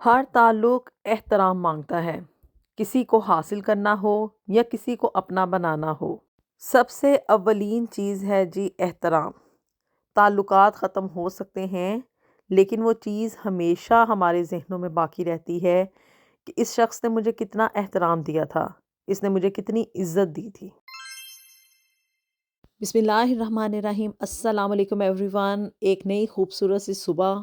ہر تعلق احترام مانگتا ہے، کسی کو حاصل کرنا ہو یا کسی کو اپنا بنانا ہو۔ سب سے اولین چیز ہے جی احترام۔ تعلقات ختم ہو سکتے ہیں لیکن وہ چیز ہمیشہ ہمارے ذہنوں میں باقی رہتی ہے کہ اس شخص نے مجھے کتنا احترام دیا تھا، اس نے مجھے کتنی عزت دی تھی۔ بسم اللہ الرحمن الرحیم۔ السلام علیکم ایوری ون۔ ایک نئی خوبصورت سی صبح۔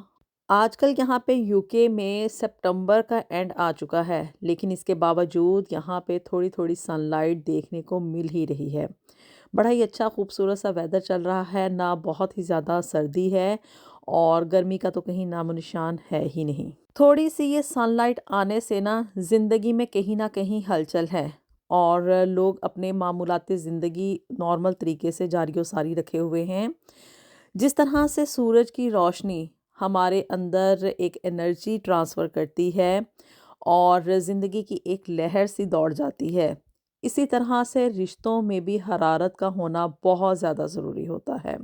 آج کل یہاں پہ یو کے میں سپٹمبر کا اینڈ آ چکا ہے لیکن اس کے باوجود یہاں پہ تھوڑی تھوڑی سن لائٹ دیکھنے کو مل ہی رہی ہے۔ بڑا ہی اچھا خوبصورت سا ویدر چل رہا ہے، نہ بہت ہی زیادہ سردی ہے اور گرمی کا تو کہیں نام و نشان ہے ہی نہیں۔ تھوڑی سی یہ سن لائٹ آنے سے نا زندگی میں کہیں نہ کہیں ہلچل ہے اور لوگ اپنے معمولات زندگی نارمل طریقے سے جاری و ساری رکھے ہوئے ہیں۔ جس طرح سے سورج کی روشنی ہمارے اندر ایک انرجی ٹرانسفر کرتی ہے اور زندگی کی ایک لہر سی دوڑ جاتی ہے، اسی طرح سے رشتوں میں بھی حرارت کا ہونا بہت زیادہ ضروری ہوتا ہے،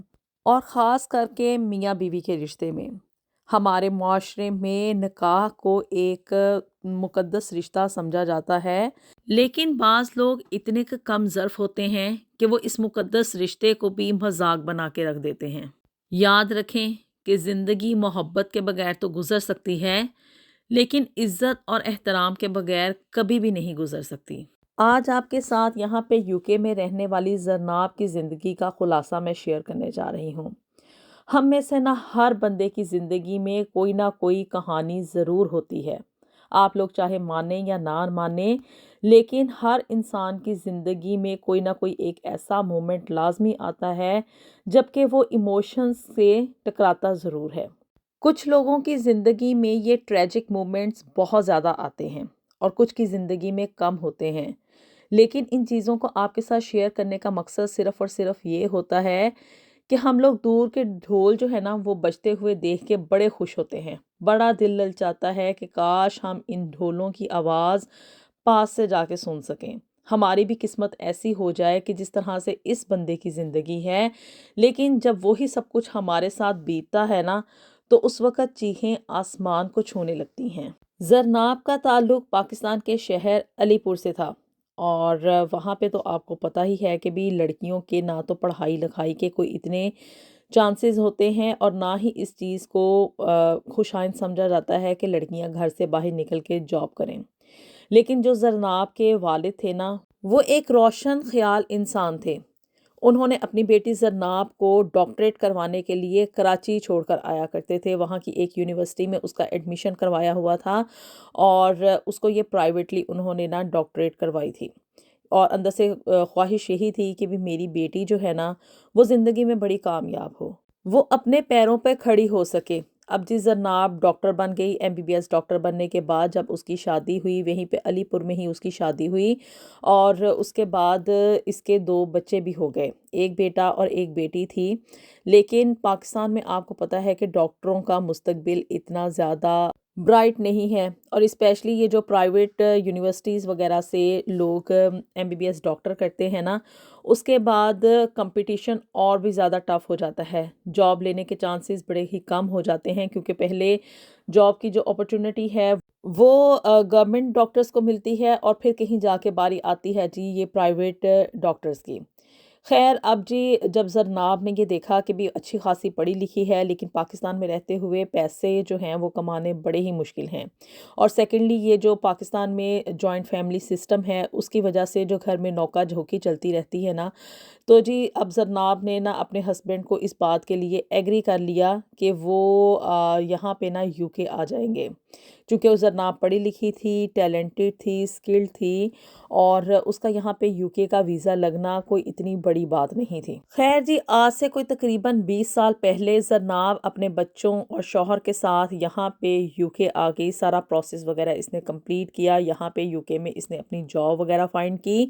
اور خاص کر کے میاں بیوی کے رشتے میں۔ ہمارے معاشرے میں نکاح کو ایک مقدس رشتہ سمجھا جاتا ہے، لیکن بعض لوگ اتنے کم ظرف ہوتے ہیں کہ وہ اس مقدس رشتے کو بھی مذاق بنا کے رکھ دیتے ہیں۔ یاد رکھیں کہ زندگی محبت کے بغیر تو گزر سکتی ہے لیکن عزت اور احترام کے بغیر کبھی بھی نہیں گزر سکتی۔ آج آپ کے ساتھ یہاں پہ یو کے میں رہنے والی زرناب کی زندگی کا خلاصہ میں شیئر کرنے جا رہی ہوں۔ ہم میں سے نہ ہر بندے کی زندگی میں کوئی نہ کوئی کہانی ضرور ہوتی ہے، آپ لوگ چاہے مانیں یا نہ مانیں، لیکن ہر انسان کی زندگی میں کوئی نہ کوئی ایک ایسا مومنٹ لازمی آتا ہے جبکہ وہ ایموشنز سے ٹکراتا ضرور ہے۔ کچھ لوگوں کی زندگی میں یہ ٹریجک مومنٹس بہت زیادہ آتے ہیں اور کچھ کی زندگی میں کم ہوتے ہیں، لیکن ان چیزوں کو آپ کے ساتھ شیئر کرنے کا مقصد صرف اور صرف یہ ہوتا ہے کہ ہم لوگ دور کے ڈھول جو ہے نا وہ بجتے ہوئے دیکھ کے بڑے خوش ہوتے ہیں، بڑا دل للچاتا ہے کہ کاش ہم ان ڈھولوں کی آواز پاس سے جا کے سن سکیں، ہماری بھی قسمت ایسی ہو جائے کہ جس طرح سے اس بندے کی زندگی ہے، لیکن جب وہی سب کچھ ہمارے ساتھ بیتتا ہے نا تو اس وقت چیخیں آسمان کو چھونے لگتی ہیں۔ زرناب کا تعلق پاکستان کے شہر علی پور سے تھا اور وہاں پہ تو آپ کو پتہ ہی ہے کہ بھی لڑکیوں کے نہ تو پڑھائی لکھائی کے کوئی اتنے چانسز ہوتے ہیں اور نہ ہی اس چیز کو خوش آئند سمجھا جاتا ہے کہ لڑکیاں گھر سے باہر نکل کے جاب کریں، لیکن جو زرناب کے والد تھے نا وہ ایک روشن خیال انسان تھے۔ انہوں نے اپنی بیٹی زرناب کو ڈاکٹریٹ کروانے کے لیے کراچی چھوڑ کر آیا کرتے تھے، وہاں کی ایک یونیورسٹی میں اس کا ایڈمیشن کروایا ہوا تھا اور اس کو یہ پرائیویٹلی انہوں نے نا ڈاکٹریٹ کروائی تھی، اور اندر سے خواہش یہی تھی کہ بھی میری بیٹی جو ہے نا وہ زندگی میں بڑی کامیاب ہو، وہ اپنے پیروں پہ کھڑی ہو سکے۔ اب جی زرناب ڈاکٹر بن گئی، MBBS ڈاکٹر بننے کے بعد جب اس کی شادی ہوئی وہیں پہ علی پور میں ہی اس کی شادی ہوئی اور اس کے بعد اس کے 2 بچے بھی ہو گئے، ایک بیٹا اور ایک بیٹی تھی، لیکن پاکستان میں آپ کو پتہ ہے کہ ڈاکٹروں کا مستقبل اتنا زیادہ برائٹ نہیں ہے، اور اسپیشلی یہ جو پرائیویٹ یونیورسٹیز وغیرہ سے لوگ MBBS ڈاکٹر کرتے ہیں نا اس کے بعد کمپٹیشن اور بھی زیادہ ٹف ہو جاتا ہے، جاب لینے کے چانسز بڑے ہی کم ہو جاتے ہیں کیونکہ پہلے جاب کی جو اپرچونٹی ہے وہ گورنمنٹ ڈاکٹرز کو ملتی ہے اور پھر کہیں جا کے باری آتی ہے جی یہ پرائیویٹ ڈاکٹرز کی۔ خیر اب جی جب زرناب نے یہ دیکھا کہ بھی اچھی خاصی پڑھی لکھی ہے لیکن پاکستان میں رہتے ہوئے پیسے جو ہیں وہ کمانے بڑے ہی مشکل ہیں، اور سیکنڈلی یہ جو پاکستان میں جوائنٹ فیملی سسٹم ہے اس کی وجہ سے جو گھر میں نوکا جھوکی چلتی رہتی ہے نا، تو جی اب زرناب نے نا اپنے ہسبینڈ کو اس بات کے لیے ایگری کر لیا کہ وہ یہاں پہ نا یو کے آ جائیں گے، چونکہ وہ زرناب پڑھی لکھی تھی، ٹیلنٹڈ تھی، اسکلڈ تھی، اور اس کا یہاں پہ یو کے کا ویزا لگنا کوئی اتنی بڑی بات نہیں تھی۔ خیر جی آج سے کوئی تقریباً 20 سال پہلے زرناب اپنے بچوں اور شوہر کے ساتھ یہاں پہ یو کے آ گئی، سارا پروسیس وغیرہ اس نے کمپلیٹ کیا، یہاں پہ یو کے میں اس نے اپنی جاب وغیرہ فائنڈ کی،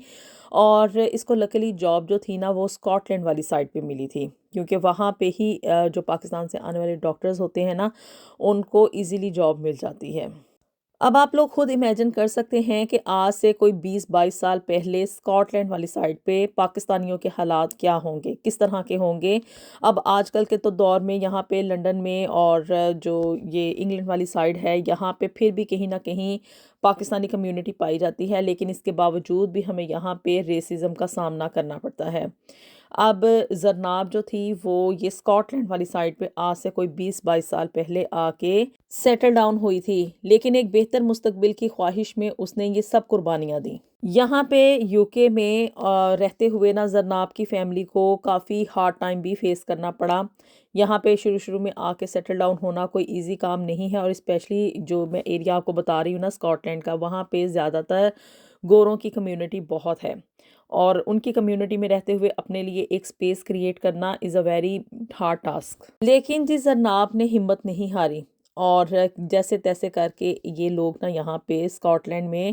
اور اس کو لکیلی جاب جو تھی نا وہ اسکاٹ لینڈ والی سائڈ پہ ملی تھی کیونکہ وہاں پہ ہی جو پاکستان سے آنے والے ڈاکٹرز ہوتے ہیں نا ان کو ایزیلی جاب مل جاتی ہے۔ اب آپ لوگ خود امیجن کر سکتے ہیں کہ آج سے کوئی 20-22 سال پہلے اسکاٹ لینڈ والی سائڈ پہ پاکستانیوں کے حالات کیا ہوں گے، کس طرح کے ہوں گے۔ اب آج کل کے تو دور میں یہاں پہ لنڈن میں اور جو یہ انگلینڈ والی سائڈ ہے یہاں پہ پھر بھی کہیں نہ کہیں پاکستانی کمیونٹی پائی جاتی ہے، لیکن اس کے باوجود بھی ہمیں یہاں پہ ریسزم کا سامنا کرنا پڑتا ہے۔ اب زرناب جو تھی وہ یہ اسکاٹ لینڈ والی سائڈ پہ آج سے کوئی 20-22 سال پہلے آ کے سیٹل ڈاؤن ہوئی تھی، لیکن ایک بہتر مستقبل کی خواہش میں اس نے یہ سب قربانیاں دیں۔ یہاں پہ یو کے میں رہتے ہوئے نا زرناب کی فیملی کو کافی ہارڈ ٹائم بھی فیس کرنا پڑا۔ یہاں پہ شروع میں آ کے سیٹل ڈاؤن ہونا کوئی ایزی کام نہیں ہے، اور اسپیشلی جو میں ایریا آپ کو بتا رہی ہوں نا اسکاٹ لینڈ کا، وہاں پہ زیادہ تر گوروں کی کمیونٹی بہت ہے، اور ان کی کمیونٹی میں رہتے ہوئے اپنے لیے ایک سپیس کریٹ کرنا از اے ویری ہارڈ ٹاسک۔ لیکن جی زرناب نے ہمت نہیں ہاری، اور جیسے تیسے کر کے یہ لوگ نا یہاں پہ اسکاٹ لینڈ میں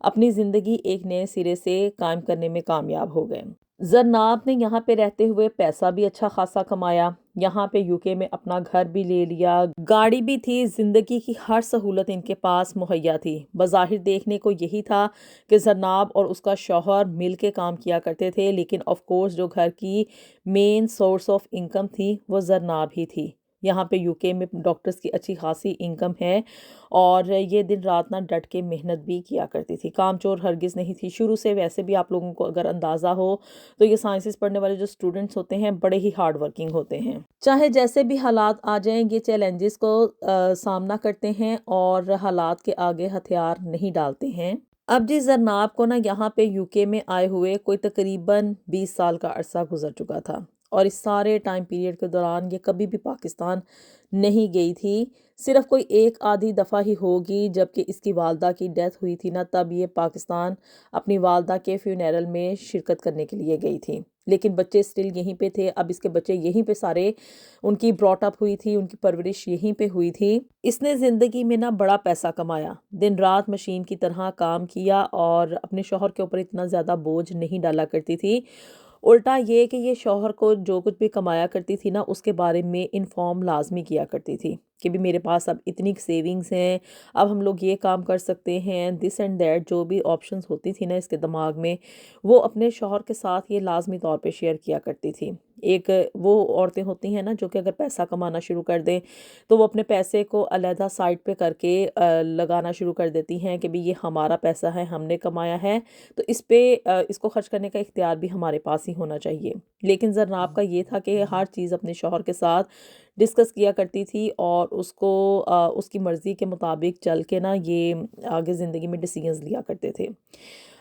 اپنی زندگی ایک نئے سرے سے قائم کرنے میں کامیاب ہو گئے۔ زرناب نے یہاں پہ رہتے ہوئے پیسہ بھی اچھا خاصا کمایا، یہاں پہ یو کے میں اپنا گھر بھی لے لیا، گاڑی بھی تھی، زندگی کی ہر سہولت ان کے پاس مہیا تھی۔ بظاہر دیکھنے کو یہی تھا کہ زرناب اور اس کا شوہر مل کے کام کیا کرتے تھے، لیکن آف کورس جو گھر کی مین سورس آف انکم تھی وہ زرناب ہی تھی۔ یہاں پہ یو کے میں ڈاکٹرز کی اچھی خاصی انکم ہے، اور یہ دن رات نہ ڈٹ کے محنت بھی کیا کرتی تھی، کام چور ہرگز نہیں تھی شروع سے۔ ویسے بھی آپ لوگوں کو اگر اندازہ ہو تو یہ سائنسز پڑھنے والے جو اسٹوڈنٹس ہوتے ہیں بڑے ہی ہارڈ ورکنگ ہوتے ہیں، چاہے جیسے بھی حالات آ جائیں یہ چیلنجز کو سامنا کرتے ہیں اور حالات کے آگے ہتھیار نہیں ڈالتے ہیں۔ اب جی زرناب کو نا یہاں پہ یو کے میں آئے ہوئے کوئی تقریباً 20 سال کا عرصہ گزر چکا تھا، اور اس سارے ٹائم پیریڈ کے دوران یہ کبھی بھی پاکستان نہیں گئی تھی۔ صرف کوئی ایک آدھی دفعہ ہی ہوگی جبکہ اس کی والدہ کی ڈیتھ ہوئی تھی نا، تب یہ پاکستان اپنی والدہ کے فیونیرل میں شرکت کرنے کے لیے گئی تھی، لیکن بچے سٹل یہیں پہ تھے۔ اب اس کے بچے یہیں پہ سارے، ان کی براٹ اپ ہوئی تھی، ان کی پرورش یہیں پہ ہوئی تھی۔ اس نے زندگی میں نا بڑا پیسہ کمایا، دن رات مشین کی طرح کام کیا، اور اپنے شوہر کے اوپر اتنا زیادہ بوجھ نہیں ڈالا کرتی تھی۔ الٹا یہ کہ یہ شوہر کو جو کچھ بھی کمایا کرتی تھی نا اس کے بارے میں انفارم لازمی کیا کرتی تھی کہ بھی میرے پاس اب اتنی سیونگز ہیں، اب ہم لوگ یہ کام کر سکتے ہیں، دس اینڈ دیٹ، جو بھی آپشنز ہوتی تھی نا اس کے دماغ میں، وہ اپنے شوہر کے ساتھ یہ لازمی طور پہ شیئر کیا کرتی تھی۔ ایک وہ عورتیں ہوتی ہیں نا جو کہ اگر پیسہ کمانا شروع کر دیں تو وہ اپنے پیسے کو علیحدہ سائڈ پہ کر کے لگانا شروع کر دیتی ہیں کہ بھی یہ ہمارا پیسہ ہے، ہم نے کمایا ہے، تو اس پہ اس کو خرچ کرنے کا اختیار بھی ہمارے پاس ہی ہونا چاہیے۔ لیکن زرناب کا یہ تھا کہ ہر چیز اپنے شوہر کے ساتھ ڈسکس کیا کرتی تھی، اور اس کو اس کی مرضی کے مطابق چل کے نا یہ آگے زندگی میں ڈیسیژنز لیا کرتے تھے۔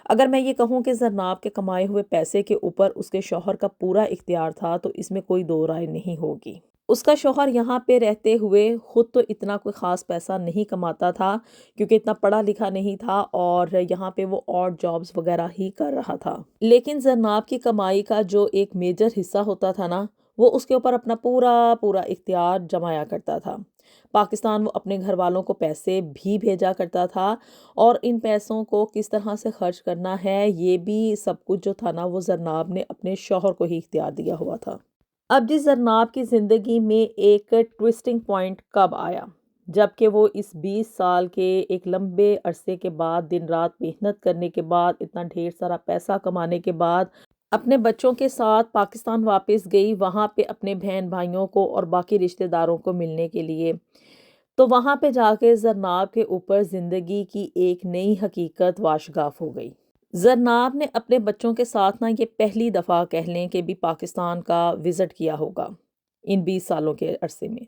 اگر میں یہ کہوں کہ زرناب کے کمائے ہوئے پیسے کے اوپر اس کے شوہر کا پورا اختیار تھا تو اس میں کوئی دو رائے نہیں ہوگی۔ اس کا شوہر یہاں پہ رہتے ہوئے خود تو اتنا کوئی خاص پیسہ نہیں کماتا تھا کیونکہ اتنا پڑھا لکھا نہیں تھا، اور یہاں پہ وہ اور جابز وغیرہ ہی کر رہا تھا۔ لیکن زرناب کی کمائی کا جو ایک میجر حصہ ہوتا تھا نا وہ اس کے اوپر اپنا پورا اختیار جمایا کرتا تھا۔ پاکستان وہ اپنے گھر والوں کو پیسے بھی بھیجا کرتا تھا، اور ان پیسوں کو کس طرح سے خرچ کرنا ہے یہ بھی سب کچھ جو تھا نا وہ زرناب نے اپنے شوہر کو ہی اختیار دیا ہوا تھا۔ اب جس زرناب کی زندگی میں ایک ٹوسٹنگ پوائنٹ کب آیا، جبکہ وہ اس 20 سال کے ایک لمبے عرصے کے بعد دن رات محنت کرنے کے بعد اتنا ڈھیر سارا پیسہ کمانے کے بعد اپنے بچوں کے ساتھ پاکستان واپس گئی، وہاں پہ اپنے بہن بھائیوں کو اور باقی رشتہ داروں کو ملنے کے لیے۔ تو وہاں پہ جا کے زرناب کے اوپر زندگی کی ایک نئی حقیقت واشگاف ہو گئی۔ زرناب نے اپنے بچوں کے ساتھ نا یہ پہلی دفعہ کہہ لیں کہ بھی پاکستان کا وزٹ کیا ہوگا ان 20 سالوں کے عرصے میں،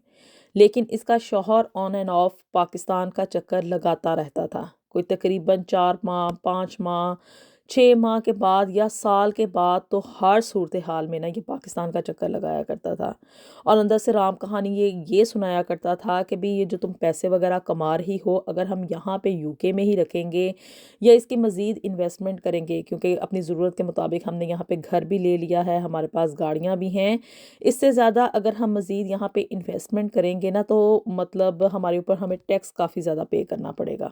لیکن اس کا شوہر آن اینڈ آف پاکستان کا چکر لگاتا رہتا تھا، کوئی تقریباً 4 ماہ 5 ماہ 6 ماہ کے بعد یا سال کے بعد تو ہر صورتحال میں نا یہ پاکستان کا چکر لگایا کرتا تھا، اور اندر سے رام کہانی یہ سنایا کرتا تھا کہ بھی یہ جو تم پیسے وغیرہ کما رہی ہو اگر ہم یہاں پہ یو کے میں ہی رکھیں گے یا اس کی مزید انویسٹمنٹ کریں گے، کیونکہ اپنی ضرورت کے مطابق ہم نے یہاں پہ گھر بھی لے لیا ہے، ہمارے پاس گاڑیاں بھی ہیں، اس سے زیادہ اگر ہم مزید یہاں پہ انویسٹمنٹ کریں گے نا تو مطلب ہمارے اوپر ہمیں ٹیکس کافی زیادہ پے کرنا پڑے گا،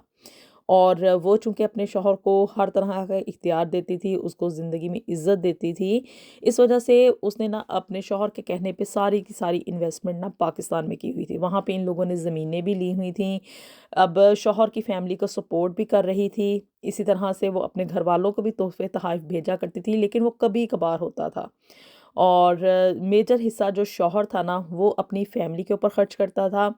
اور وہ چونکہ اپنے شوہر کو ہر طرح کا اختیار دیتی تھی، اس کو زندگی میں عزت دیتی تھی، اس وجہ سے اس نے نا اپنے شوہر کے کہنے پہ ساری کی ساری انویسٹمنٹ نا پاکستان میں کی ہوئی تھی۔ وہاں پہ ان لوگوں نے زمینیں بھی لی ہوئی تھیں۔ اب شوہر کی فیملی کو سپورٹ بھی کر رہی تھی، اسی طرح سے وہ اپنے گھر والوں کو بھی تحفے تحائف بھیجا کرتی تھی، لیکن وہ کبھی کبھار ہوتا تھا۔ اور میجر حصہ جو شوہر تھا نا وہ اپنی فیملی کے اوپر خرچ کرتا تھا،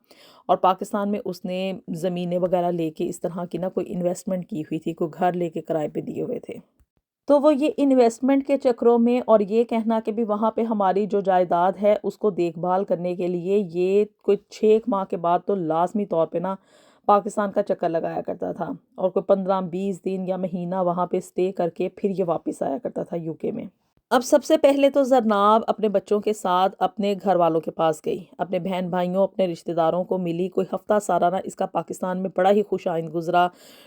اور پاکستان میں اس نے زمینیں وغیرہ لے کے اس طرح کی نا کوئی انویسٹمنٹ کی ہوئی تھی، کوئی گھر لے کے کرائے پہ دیے ہوئے تھے۔ تو وہ یہ انویسٹمنٹ کے چکروں میں اور یہ کہنا کہ بھی وہاں پہ ہماری جو جائیداد ہے اس کو دیکھ بھال کرنے کے لیے یہ کوئی 6 ماہ کے بعد تو لازمی طور پہ نا پاکستان کا چکر لگایا کرتا تھا، اور کوئی 15-20 دن یا مہینہ وہاں پہ سٹے کر کے پھر یہ واپس آیا کرتا تھا UK میں۔ اب سب سے پہلے تو زرناب اپنے بچوں کے ساتھ اپنے گھر والوں کے پاس گئی، اپنے بہن بھائیوں اپنے رشتہ داروں کو ملی۔ کوئی ہفتہ سارا نا اس کا پاکستان میں بڑا ہی خوش آئند گزرا،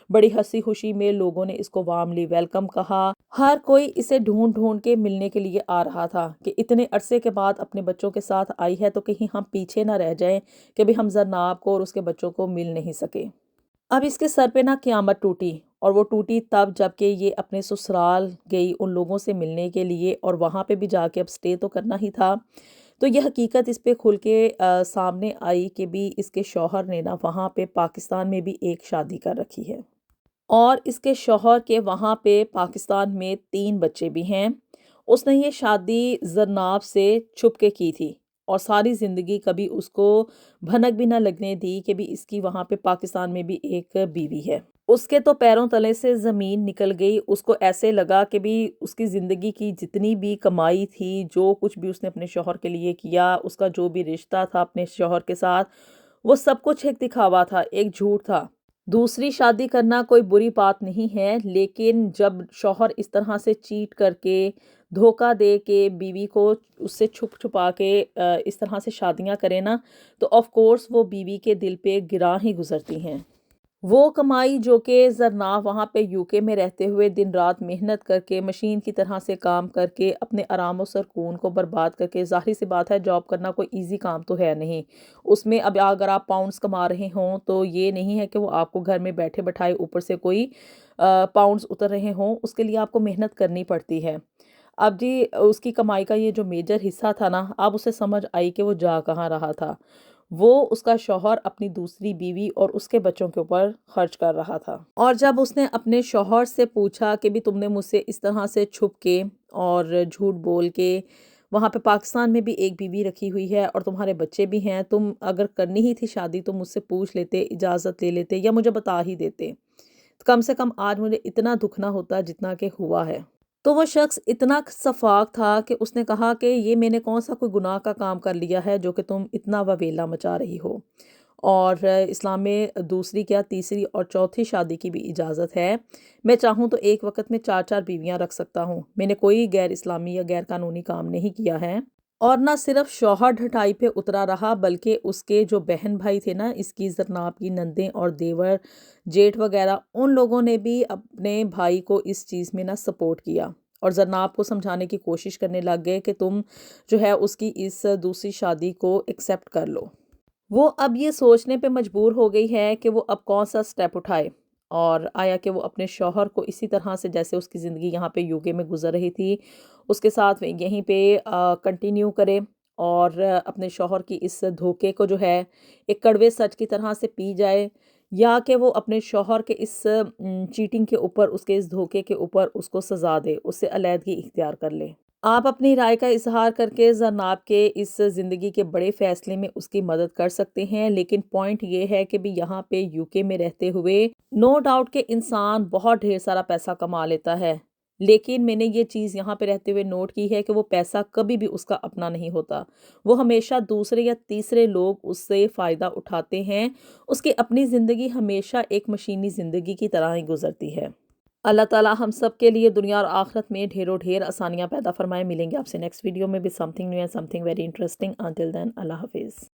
بڑی ہنسی خوشی میں لوگوں نے اس کو وارملی ویلکم کہا۔ ہر کوئی اسے ڈھونڈ ڈھونڈ کے ملنے کے لیے آ رہا تھا کہ اتنے عرصے کے بعد اپنے بچوں کے ساتھ آئی ہے تو کہیں ہم پیچھے نہ رہ جائیں کہ بھی ہم زرناب کو اور اس کے بچوں کو مل نہیں سکے۔ اب اس کے سر پہ نا قیامت ٹوٹی، اور وہ ٹوٹی تب جب کہ یہ اپنے سسرال گئی ان لوگوں سے ملنے کے لیے، اور وہاں پہ بھی جا کے اب سٹے تو کرنا ہی تھا۔ تو یہ حقیقت اس پہ کھل کے سامنے آئی کہ بھی اس کے شوہر نے نا وہاں پہ پاکستان میں بھی ایک شادی کر رکھی ہے، اور اس کے شوہر کے وہاں پہ پاکستان میں 3 بچے بھی ہیں۔ اس نے یہ شادی زرناب سے چھپ کے کی تھی، اور ساری زندگی کبھی اس کو بھنک بھی نہ لگنے دی کہ بھی اس کی وہاں پہ پاکستان میں بھی ایک بیوی ہے۔ اس کے تو پیروں تلے سے زمین نکل گئی، اس کو ایسے لگا کہ بھی اس کی زندگی کی جتنی بھی کمائی تھی، جو کچھ بھی اس نے اپنے شوہر کے لیے کیا، اس کا جو بھی رشتہ تھا اپنے شوہر کے ساتھ، وہ سب کچھ ایک دکھاوا تھا، ایک جھوٹ تھا۔ دوسری شادی کرنا کوئی بری بات نہیں ہے، لیکن جب شوہر اس طرح سے چیٹ کر کے دھوکہ دے کے بیوی کو اس سے چھپ چھپا کے اس طرح سے شادیاں کرے نا، تو آف کورس وہ بیوی کے دل پہ گراں ہی گزرتی ہیں۔ وہ کمائی جو کہ زرناب وہاں پہ UK میں رہتے ہوئے دن رات محنت کر کے مشین کی طرح سے کام کر کے اپنے آرام و سکون کو برباد کر کے، ظاہر سی بات ہے جاب کرنا کوئی ایزی کام تو ہے نہیں، اس میں اب اگر آپ پاؤنڈز کما رہے ہوں تو یہ نہیں ہے کہ وہ آپ کو گھر میں بیٹھے بٹھائے اوپر سے کوئی پاؤنڈز اتر رہے ہوں، اس کے لیے آپ کو محنت کرنی پڑتی ہے۔ اب جی اس کی کمائی کا یہ جو میجر حصہ تھا نا، اب اسے سمجھ آئی کہ وہ جا کہاں رہا تھا۔ وہ اس کا شوہر اپنی دوسری بیوی اور اس کے بچوں کے اوپر خرچ کر رہا تھا۔ اور جب اس نے اپنے شوہر سے پوچھا کہ بھی تم نے مجھ سے اس طرح سے چھپ کے اور جھوٹ بول کے وہاں پہ پاکستان میں بھی ایک بیوی رکھی ہوئی ہے اور تمہارے بچے بھی ہیں، تم اگر کرنی ہی تھی شادی تو مجھ سے پوچھ لیتے، اجازت لے لیتے یا مجھے بتا ہی دیتے، کم سے کم آج مجھے اتنا دکھ نہ ہوتا جتنا کہ ہوا ہے۔ تو وہ شخص اتنا شفاق تھا کہ اس نے کہا کہ یہ میں نے کون سا کوئی گناہ کا کام کر لیا ہے جو کہ تم اتنا وویلا مچا رہی ہو، اور اسلام میں دوسری کیا تیسری اور چوتھی شادی کی بھی اجازت ہے۔ میں چاہوں تو ایک وقت میں 4 بیویاں رکھ سکتا ہوں، میں نے کوئی غیر اسلامی یا غیر قانونی کام نہیں کیا ہے۔ اور نہ صرف شوہر ڈھٹائی پہ اترا رہا، بلکہ اس کے جو بہن بھائی تھے نا، اس کی زرناب کی نندیں اور دیور جیٹھ وغیرہ، ان لوگوں نے بھی اپنے بھائی کو اس چیز میں نا سپورٹ کیا، اور زرناب کو سمجھانے کی کوشش کرنے لگ گئے کہ تم جو ہے اس کی اس دوسری شادی کو ایکسیپٹ کر لو۔ وہ اب یہ سوچنے پہ مجبور ہو گئی ہے کہ وہ اب کون سا سٹیپ اٹھائے، اور آیا کہ وہ اپنے شوہر کو اسی طرح سے جیسے اس کی زندگی یہاں پہ UK میں گزر رہی تھی اس کے ساتھ یہیں پہ کنٹینیو کرے، اور اپنے شوہر کی اس دھوکے کو جو ہے ایک کڑوے سچ کی طرح سے پی جائے، یا کہ وہ اپنے شوہر کے اس چیٹنگ کے اوپر، اس کے اس دھوکے کے اوپر اس کو سزا دے، اس سے علیحدگی اختیار کر لے۔ آپ اپنی رائے کا اظہار کر کے زرناب کے اس زندگی کے بڑے فیصلے میں اس کی مدد کر سکتے ہیں، لیکن پوائنٹ یہ ہے کہ بھی یہاں پہ UK میں رہتے ہوئے نو ڈاؤٹ کہ انسان بہت ڈھیر سارا پیسہ کما لیتا ہے، لیکن میں نے یہ چیز یہاں پہ رہتے ہوئے نوٹ کی ہے کہ وہ پیسہ کبھی بھی اس کا اپنا نہیں ہوتا، وہ ہمیشہ دوسرے یا تیسرے لوگ اس سے فائدہ اٹھاتے ہیں، اس کی اپنی زندگی ہمیشہ ایک مشینی زندگی کی طرح ہی گزرتی ہے۔ اللہ تعالیٰ ہم سب کے لیے دنیا اور آخرت میں ڈھیروں ڈھیر آسانیاں پیدا فرمائے۔ ملیں گے آپ سے نیکسٹ ویڈیو میں بھی something new and something very interesting. Until then اللہ حافظ۔